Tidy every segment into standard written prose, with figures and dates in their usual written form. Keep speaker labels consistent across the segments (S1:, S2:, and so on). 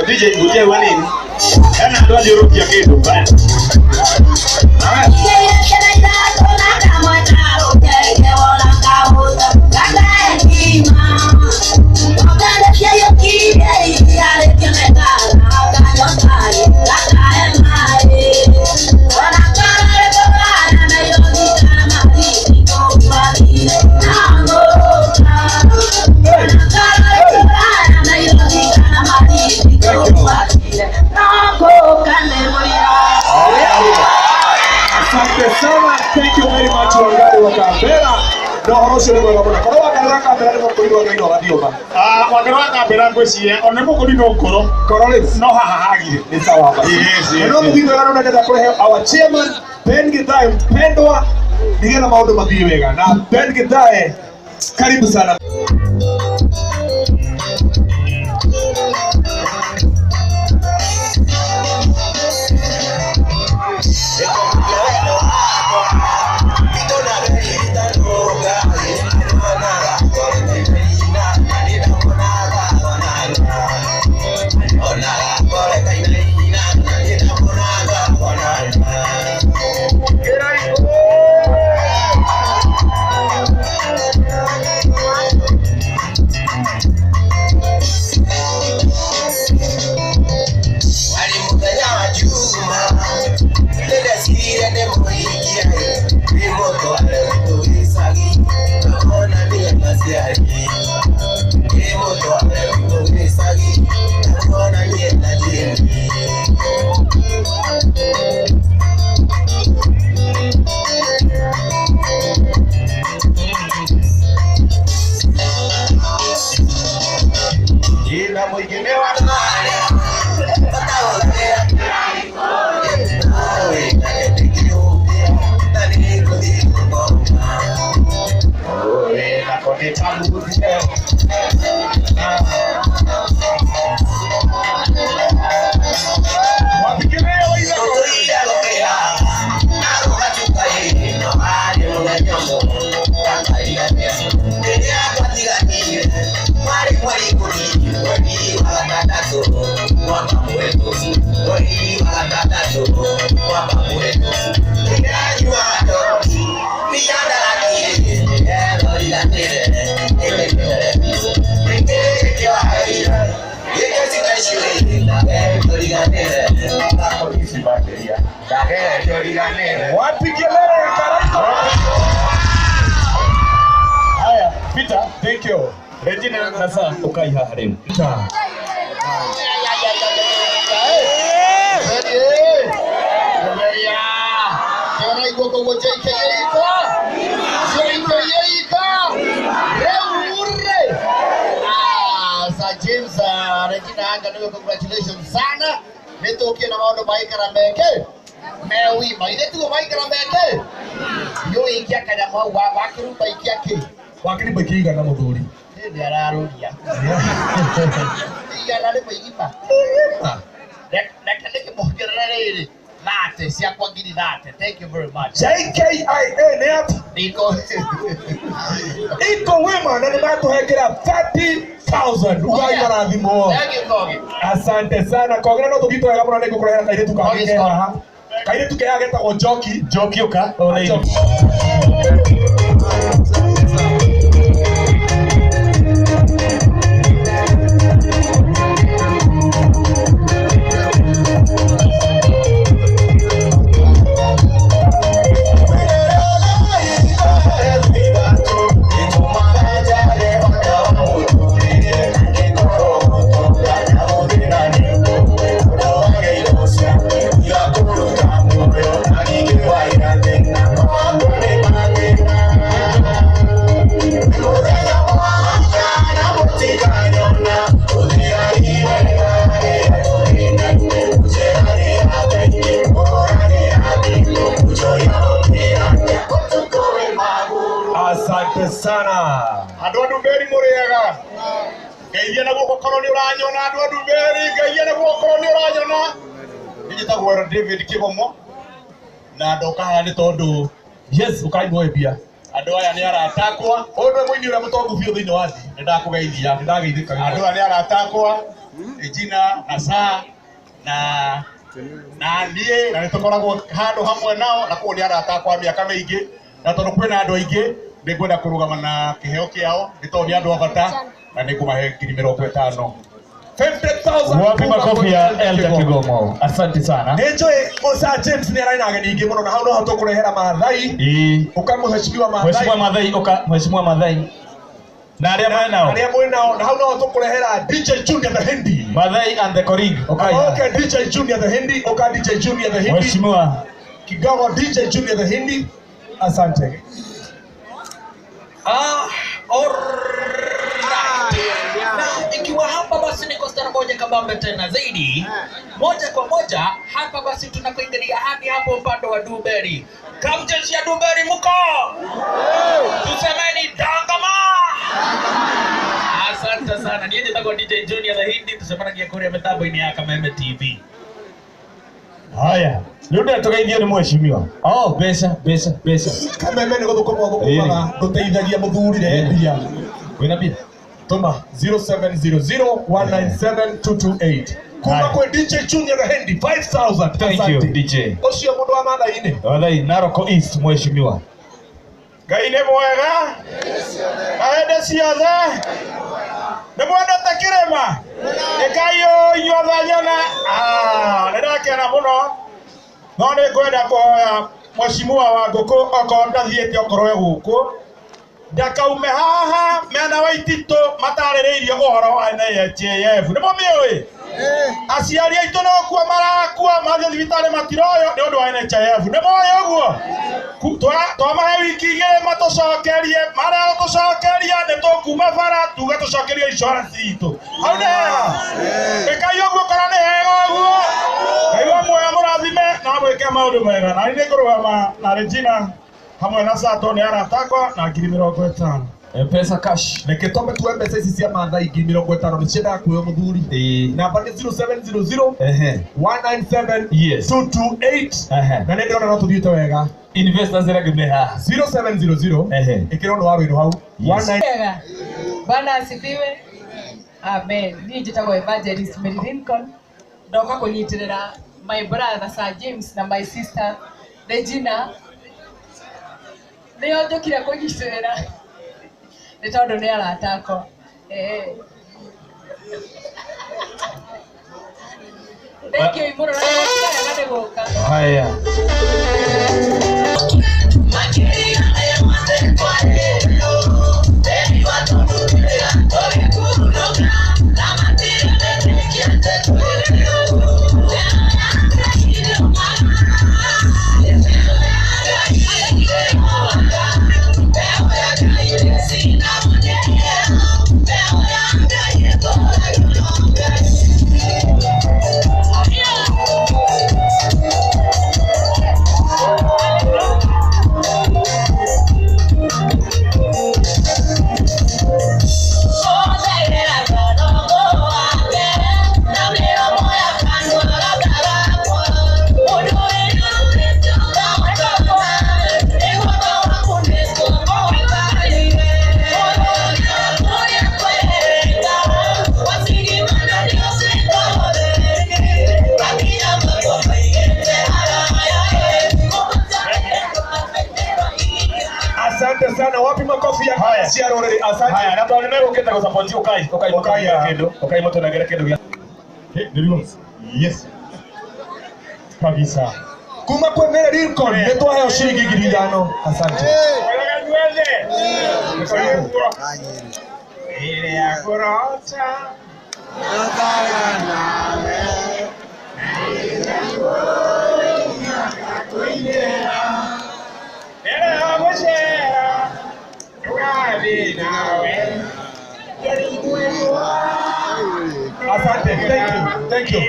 S1: DJ nguje wanini? Kana ndo ajirukia kitu bana.
S2: Thank you very much, Wangari wa Kabera. No horosho lego ngabona. Koro Wangari wa Kabera lego kuri wa ngino badioma.
S1: Wangari wa Kabera ngweciria onemo kuri no nkoro.
S2: Koro le
S1: no hahagire.
S2: Ni sawa basi.
S1: Yes.
S2: No mugitho gano ndenda kurehe our chairman Ben Githae mpendwa ndigena maundu mathii wega. Na Ben Githae karibu sana. Wapi kelele karaiko?
S1: Haya, Peter,
S2: Thank you.
S1: Regina nasa ukai harim.
S3: James Regina anga congratulations sana. Nitokie na maondo maikara meke. Mewi maidetu maikara meke. Yo ikia kada mau wakirupa ikiake.
S2: Wakiripa ikiga na muthuri.
S3: Ndi araruria. Iga na lepo igipa. Nakandike mugerere. Nate siakwa ngiri nate. Thank you very much.
S2: JKIA ni hapa.
S3: Niko.
S2: Iko wema na nimatuhekera 30,000. Ugai marathimo.
S3: Thank you Kogi.
S2: Asante sana. Kogera no tugito wega muno niko kurehera kairetu kangike haha. Kairetu kayageta go joki uka. Asante sana.
S1: Andu Mbere muriega. Ngeithia na guko koroni uranyona andu Mbere, ngeithia na guko koroni uranyona. Nijitagwo David Kibomo. Na ndoka haha ni tondu
S2: Yes, ukaigwa pia.
S1: andu aya ni aratakwa.
S2: Ondu mwini ura mutongu biu thiini wa thi.
S1: Ndakugeithia.
S2: Ndageithika.
S1: Andu aya ni aratakwa. Regina na Saa na niĩ na nĩtũkoragwo handũ hamwe nao na kuo nĩ aratakwa mĩaka mĩingĩ na tondũ kwĩna andũ aingĩ nĩngwenda kũrũgama na kĩheo kĩao nĩ tondũ nĩ andũ a bata na nĩngũmahe ngiri 50,000.
S2: 50,000.
S1: Wapi makofi ya Elda Kigomo. Asante sana.
S2: Nĩnjũĩ Musa James nĩ arĩ na ageni aingĩ mũno na hau no hote kũrehera Maathai. Ukamũheshimiwa Maathai.
S1: Mheshimiwa Maathai Mheshimiwa Maathai. Na arĩa mwĩ nao.
S2: Arĩa mwĩ nao na hau no hote kũrehera DJ Junior the Hindi.
S1: Maathai and the colleague.
S2: Okay, DJ Junior the Hindi. Okay, DJ Junior the Hindi.
S1: Mheshimiwa
S2: Kigogo DJ Junior the Hindi. Asante.
S4: Ikiwa hapa basi niko stara moja kabambe tena zaidi. Moja kwa moja hapa basi tunakuingilia hadi hapo upande wa Mbere. Kamjeshi ya Mbere mko. Tusemeni dangama. Asante sana. Niende tako DJ Junior the Hindi tusemana kia kuri mitambo ini ya Kameme TV.
S1: haya rĩu ndĩratũgeithio nĩ mheshimiwa mbeca
S2: Kameme nĩ gũthũkũma gũkũmaga gũteithagia mũthurire mbia.
S1: wĩna mbia
S2: Tuma 0700197228. Kuma kwa DJ Junior the Hindi 5,000.
S1: Thank you DJ.
S2: Ucio mundu wa Maathai-inĩ.
S1: Maathai Narok East mheshimiwa. Ngai nĩ mwega. Aende ciothe. Nĩ mwendete kĩrĩma. Nĩkai inyuothe nyona. Nĩndakena mũno. No nĩ ngwenda kũhoya mheshimiwa wa ngũkũ okorwo ndathiĩte okorwo gũkũ. Ndakaume haha mena wa Ititũ matarĩrĩirie ũhoro wa NHIF. Nĩ mũmĩũĩ? Aciari aitũ no kuo marakua mathiĩ thibitarĩ matiroyo nĩ ũndũ wa NHIF. Nĩ mũĩ ũguo? Twamahe wiki igĩrĩ matũcokerie, marĩa gũtũcokeria nĩ tũkuma bara tuge tũcokerie insurance itũ. Hau nĩ hega. Ĩkai ũguo korwo nĩ hega ũguo. Ngai wa muoyo mũrathime na mwĩke maũndũ mega. Na nĩ ngũrũgama na Regina hamwe na Sato nĩ aratakwa na ngiri 50,000. Pesa cash.
S2: Reke tome tuwe mbeca ici cia Maathai ngiri 50 nĩ ciendaga kuoyo mũthuri. Namba nĩ 0700 197 228. Na nĩ ndĩrona no tũthiĩte wega.
S1: Investors rege haha
S2: 0700 ĩkĩrwo nĩ warũĩrwo hau
S5: 19. Bwana asifiwe. Amen. Niĩ njĩtagwo Evangelist Mary Lincoln. Ndoka kũnyitĩrĩra my brother Sir James na my sister Regina. Nĩo njũkire kũnyitĩrĩra nĩ tondũ nĩ aratakwo. Thank you Imuro na ngade goka.
S1: Haya.
S2: Asante sana. Wapi makofi ya
S1: Haya.
S2: Siaro already. Asante.
S1: Haya, labda unaweza ukenda kusupport ukai kidogo. Ukai moto na gere kidogo. Ndio. Yes. Kabisa.
S2: Kuma kwa Mbere Lincoln, netoa hayo shilingi 5,000. Asante.
S1: Wala nywele. Ile ya kurota.
S2: Asante. Thank you.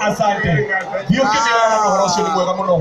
S2: Asante. Hiyo kimera na horosi ni mwega muno.